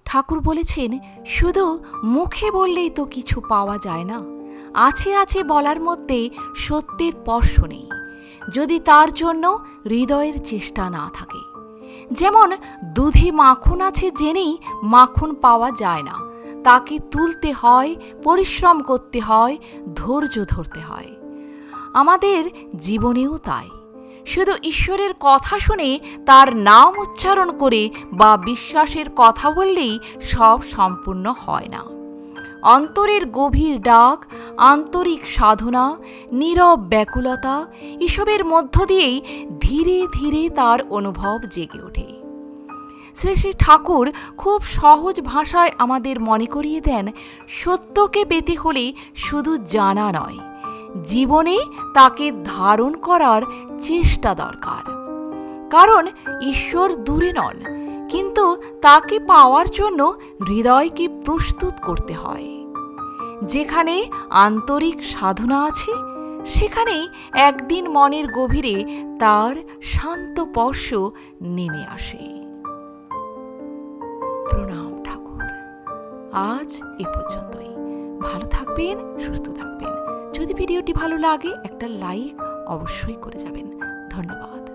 ঠাকুর বলেছেন, শুধু মুখে বললেই তো কিছু পাওয়া যায় না। আছে আছে বলার মধ্যে সত্যের স্পর্শ নেই, যদি তার জন্য হৃদয়ের চেষ্টা না থাকে। যেমন দুধে মাখন আছে জেনেই মাখন পাওয়া যায় না, তাকে তুলতে হয়, পরিশ্রম করতে হয়, ধৈর্য ধরতে হয়। আমাদের জীবনেও তাই। শুধু ঈশ্বরের কথা শুনে তার নাম উচ্চারণ করে বা বিশ্বাসের কথা বললেই সব সম্পূর্ণ হয় না। অন্তরের গভীর ডাক, আন্তরিক সাধনা, নীরব ব্যাকুলতা, এসবের মধ্য দিয়েই ধীরে ধীরে তার অনুভব জেগে ওঠে। শ্রী শ্রী ঠাকুর খুব সহজ ভাষায় আমাদের মনে করিয়ে দেন, সত্যকে পেতে হলে শুধু জানা নয়, জীবনে তাকে ধারণ করার চেষ্টা দরকার। কারণ ঈশ্বর দূরে নন, কিন্তু তাকে পাওয়ার জন্য হৃদয়কে প্রস্তুত করতে হয়। যেখানে আন্তরিক সাধনা আছে, সেখানেই একদিন মনের গভীরে তার শান্ত স্পর্শ নেমে আসে। প্রণাম ঠাকুর। আজ এ পর্যন্তই। ভালো থাকবেন, সুস্থ থাকবেন। যদি ভিডিওটি ভালো লাগে একটা লাইক অবশ্যই করে যাবেন। ধন্যবাদ।